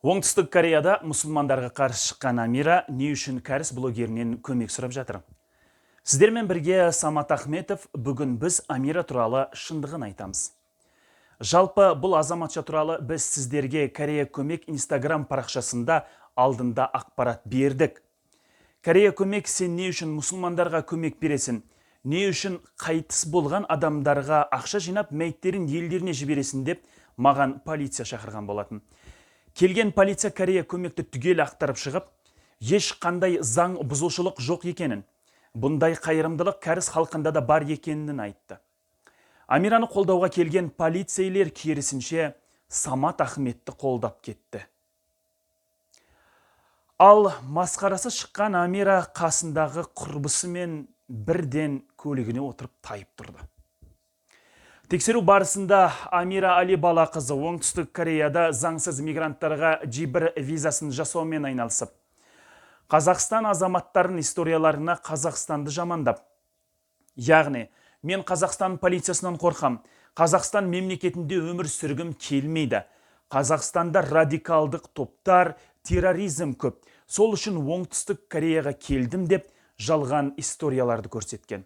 Оңтүстік Кореяда мұсылмандарға қарсы шыққан Амира не үшін кәріс блогерінен көмек сұрап жатыр? Сіздермен бірге Самат Ахметов, бүгін біз Амира туралы шындығын айтамыз. Жалпы бұл азаматша туралы біз сіздерге Корея көмек Инстаграм парақшасында алдында ақпарат бердік. Корея көмек, сен не үшін мұсылмандарға көмек бересің? Не үшін қайтыс болған адамдарға ақша жинап мәйіттерін елдеріне жібересің деп маған полиция шақырған болатын. Келген полиция Корея көмекті түгел ақтарып шығып, ешқандай заң бұзушылық жоқ екенін, бұндай қайырымдылық кәріс халқында да бар екенін айтты. Амираны қолдауға келген полицейлер керісінше Самат Ахметті қолдап кетті. Ал масқарасы шыққан Амира қасындағы құрбысымен бірден көлігіне отырып тайып тұрды. Тексеру барысында Амира Алибала қызы Оңтүстік Кореяда заңсыз мигранттарға J1 визасын жасаумен айналысып, Қазақстан азаматтарын историяларына Қазақстанды жамандап, яғни мен Қазақстан полициясынан қорқам, Қазақстан мемлекетінде өмір сүргім келмейді, Қазақстанда радикалдық топтар, терроризм көп, сол үшін Оңтүстік Кореяға келдім деп жалған историяларды көрсеткен.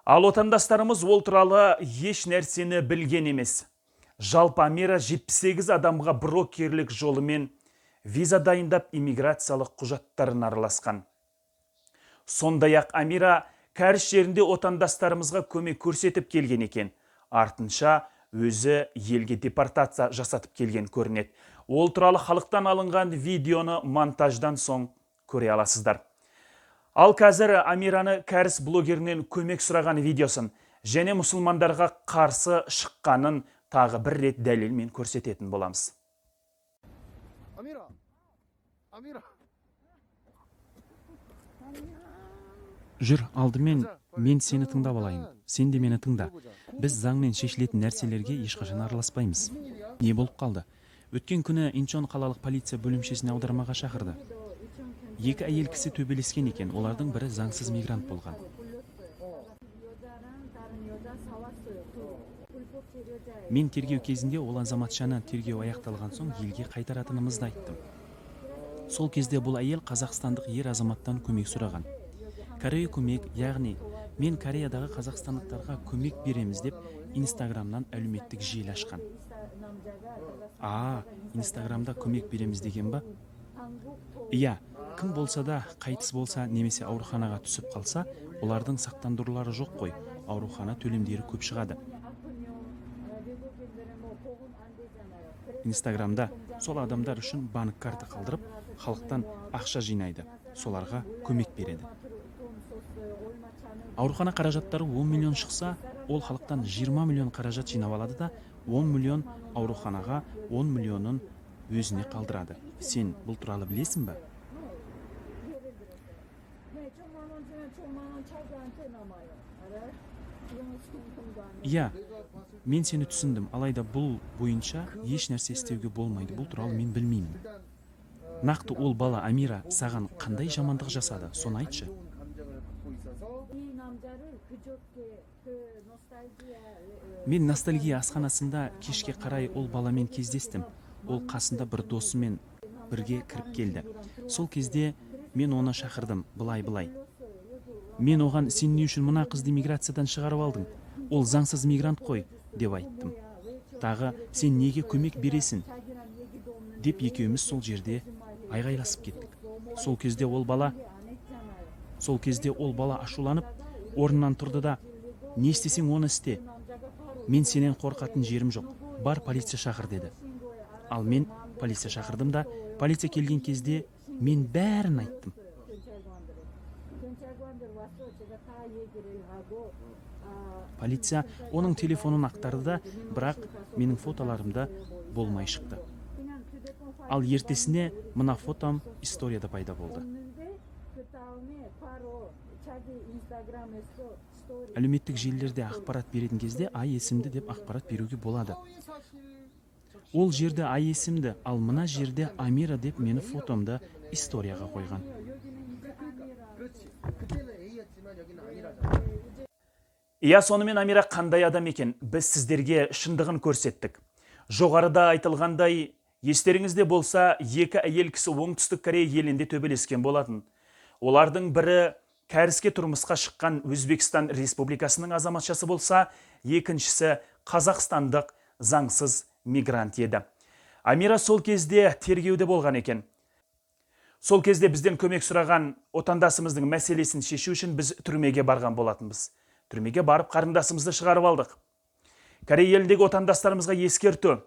Ал отандастарымыз ол туралы еш нәрсені білген емес. Жалпы Амира 78 адамға брокерлік жолымен виза дайындап иммиграциялық құжаттарын араласқан. Сондай-ақ Амира кәріс жерінде отандастарымызға көмек көрсетіп келген екен. Артынша өзі елге депортация жасатып келген көрінеді. Ол туралы халықтан алынған видеоны монтаждан соң көре аласыздар. Ал қазір Амираны кәріс блогерінен көмек сұраған видеосын және мұсылмандарға қарсы шыққанын тағы бір рет дәлелмен көрсететін боламыз. Жүр, алдымен мен сені тыңдап алайын. Сен де мені тыңда. Біз заңмен шешілетін нәрселерге ешқашан араласпаймыз. Не болып қалды? Өткен күні Инчон қалалық полиция бөлімшесіне аудармаға шақырды. Екі әйел кісі төбелескен екен, олардың бірі заңсыз мигрант болған. Мен тергеу кезінде ол азаматшаны тергеу аяқталған соң елге қайтаратынымызды айттым. Сол кезде бұл әйел қазақстандық ер азаматтан көмек сұраған. Корея көмек, яғни мен Кореядағы қазақстандықтарға көмек береміз деп Инстаграмнан әлеуметтік желі ашқан. Инстаграмда көмек береміз деген ба? Иә, кім болса да, қайтыс болса немесе ауруханаға түсіп қалса, олардың сақтандырулары жоқ қой, аурухана төлемдері көп шығады. Инстаграмда сол адамдар үшін банк карта қалдырып, халықтан ақша жинайды, соларға көмек береді. Аурухана қаражаттары 10 миллион шықса, ол халықтан 20 миллион қаражат жинап алады да, 10 миллион ауруханаға, 10 миллионын өзіне қалдырады. Сен бұл туралы білесің бе? Иә, мен сені түсіндім, алайда бұл бойынша еш нәрсе істеуге болмайды. Бұл туралы мен білмеймін. Нақты ол бала Амира саған қандай жамандық жасады, соны айтшы. Мен ностальгия асханасында кешке қарай ол баламен кездестім. Ол қасында бір досымен бірге кіріп келді. Сол кезде мен оны шақырдым, былай. Мен оған, сен не үшін мына қызды миграциядан шығарып алдың? Ол заңсыз мигрант қой, деп айттым. Тағы, сен неге көмек бересің? Деп екеуміз сол жерде айғайласып кеттік. Сол кезде ол бала ашуланып, орнынан тұрды да, не істесең оны істе. Мен сенен қорқатын жерім жоқ. Бар, полиция шақыр деді. Ал мен полиция шақырдым да, полиция келген кезде мен бәрін айттым. Полиция оның телефонын ақтарды да, бірақ менің фотоларымда болмай шықты. Ал ертесіне мына фотом историяда пайда болды. Әлеуметтік желілерде ақпарат беретін кезде Ай есімді деп ақпарат беруге болады. Ол жерде Ай есімді, ал мына жерде Амира деп мені фотомды историяға қойған. Иә, сонымен Амира қандай адам екен? Біз сіздерге шындығын көрсеттік. Жоғарыда айтылғандай, Естеріңізде болса, екі әйел кісі Оңтүстік Корея елінде төбелескен болатын. Олардың бірі кәріске тұрмысқа шыққан Өзбекстан Республикасының азаматшасы болса, екіншісі қазақстандық заңсыз мигрант еді. Амира сол кезде тергеуде болған екен. Сол кезде бізден көмек сұраған отандасымыздың мәселесін шешу үшін біз түрмеге барған болатынбыз. Түрмеге барып қарындасымызды шығарып алдық. Корея еліндегі отандастарымызға ескерту: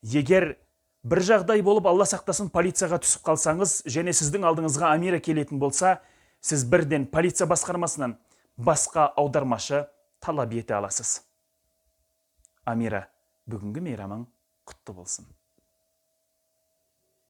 егер бір жағдай болып, Алла сақтасын, полицияға түсіп қалсаңыз, және сіздің алдыңызға Амира келетін болса, сіз бірден полиция басқармасынан басқа аудармашы талап ете аласыз. Амира, бүгінгі мейрамың құтты болсын.